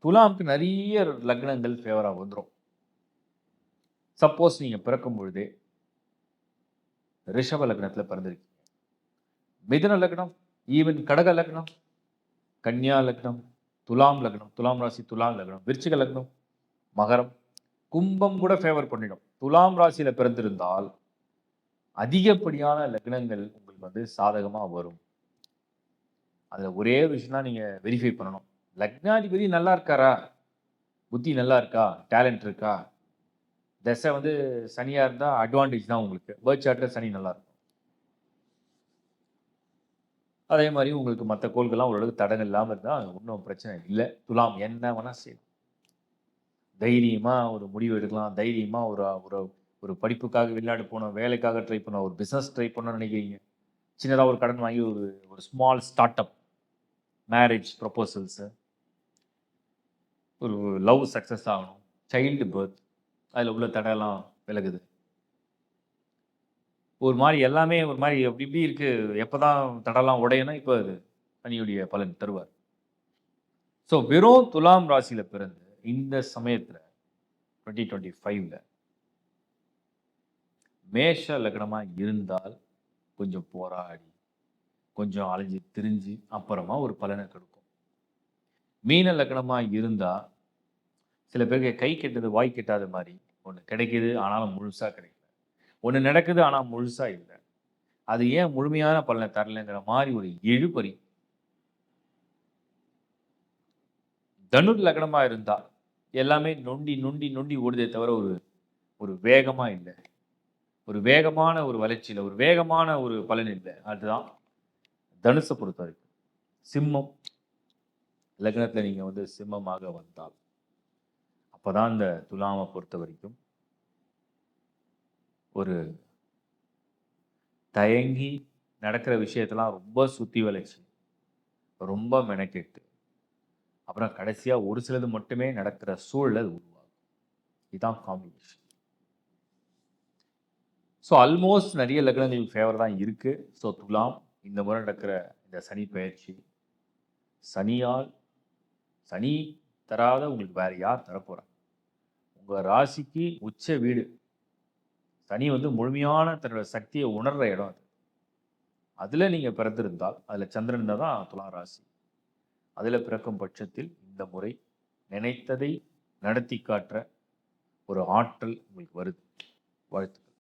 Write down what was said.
துலாம்க்கு நிறைய லக்னங்கள் ஃபேவரா வந்துரும். சப்போஸ் நீங்க பிறக்கும் பொழுதே ரிஷப லக்னத்துல பிறந்திருக்கீங்க. மிதுன லக்னம், ஈவன் கடக லக்னம், கன்னியா லக்னம், துலாம் லக்னம், துலாம் ராசி, துலாம் லக்னம், விருச்சிக லக்னம், மகரம், கும்பம் கூட ஃபேவர் பண்ணிடும். துலாம் ராசியில பிறந்திருந்தால் அதிகப்படியான லக்னங்கள் உங்களுக்கு வந்து சாதகமா வரும். அதுல ஒரே ஒரு விஷயம் தான் நீங்க வெரிஃபை பண்ணணும். லக்னாதிபதி நல்லா இருக்காரா? புத்தி நல்லா இருக்கா? டேலண்ட் இருக்கா? திசை வந்து சனியா இருந்தா அட்வான்டேஜ் தான் உங்களுக்கு. பர்த் சார்ட்ல சனி நல்லா இருக்கும். அதே மாரி உங்களுக்கு மத்த கோள்கள்லாம் ஓரளவுக்கு தடங்கல் இல்லாம இருந்தா ஒண்ணும் பிரச்சனை இல்ல. துலாம் என்ன வேணா செய்யலாம். தைரியமா ஒரு முடிவு எடுக்கலாம். தைரியமா ஒரு ஒரு ஒரு படிப்புக்காக வெளிநாடு போணும், வேலைக்காக ட்ரை பண்ணணும், ஒரு பிசினஸ் ட்ரை பண்ணணும்னு நினைக்கிறீங்க. சின்னதா ஒரு கடன் வாங்கி ஒரு ஒரு small start up, marriage proposals, ஒரு லவ் சக்சஸ் ஆகணும், சைல்டு பர்த் அதில உள்ள தடைலாம் விலகுது. ஒரு மாரி எல்லாமே ஒரு மாரி எப்டி எப்டி இருக்கு. எப்பதான் தடலாம் உடையும்னா, இப்ப அது சனியுடைய பலன் தருவார். ஸோ வெறும் துலாம் ராசியில பிறந்து இந்த சமயத்தில 2025ல மேஷ லக்னமா இருந்தால் கொஞ்சம் போராடி, கொஞ்சம் அலைஞ்சு திரிஞ்சு அப்புறமா ஒரு பலன கொடுக்கும். மீன லக்னமா இருந்தா சில பேருக்கு கை கெட்டது வாய் கெட்டாத மாரி ஒண்ணு கிடைக்குது. ஆனாலும் முழுசா கிடைக்கல. ஒண்ணு நடக்குது. ஆனா முழுசா இல்ல. அது ஏன் முழுமையான பலன தரலங்கிற மாரி ஒரு இழுபறி. தனுர் லக்னமா இருந்தா எல்லாமே நொண்டி, நொண்டி, நொண்டி ஓடுதே தவிர ஒரு ஒரு வேகமா இல்ல. ஒரு வேகமான ஒரு வளர்ச்சியில, ஒரு வேகமான ஒரு பலன் இல்ல. அதுதான் தனுச பொறுத்தவரைக்கும். சிம்மம் லக்னத்தில நீங்க வந்து சிம்மமாக வந்தால், அப்பதான் இந்த துலாம பொறுத்தவரைக்கும் ஒரு தயங்கி நடக்கிற விஷயத்தெல்லாம் ரொம்ப சுத்தி வளைச்சு, ரொம்ப மெனக்கெட்டு, அப்புறம் கடைசியா ஒரு சிலது மட்டுமே நடக்கிற சூழல் அது உருவாகும். இதான் காம்பினேஷன். ஸோ ஆல்மோஸ்ட் நிறைய லக்னங்கள் ஃபேவர் தான் இருக்கு. ஸோ துலாம் இந்த முறை நடக்கிற இந்த சனி பெயர்ச்சி, சனியால் சனி தராத உங்களுக்கு வேற யார் தரப்போறா? உங்க ராசிக்கு உச்ச வீடு. சனி வந்து முழுமையான தன்னோட சக்திய உணர்ற இடம் அது. அதுல நீங்க பிறந்திருந்தால், அதுல சந்திரன் தான் துலா ராசி. அதுல பிறக்கும் பட்சத்தில் இந்த முறை நினைத்ததை நடத்தி காட்டுற ஒரு ஆற்றல் உங்களுக்கு வருது. வாழ்த்துக்கள்.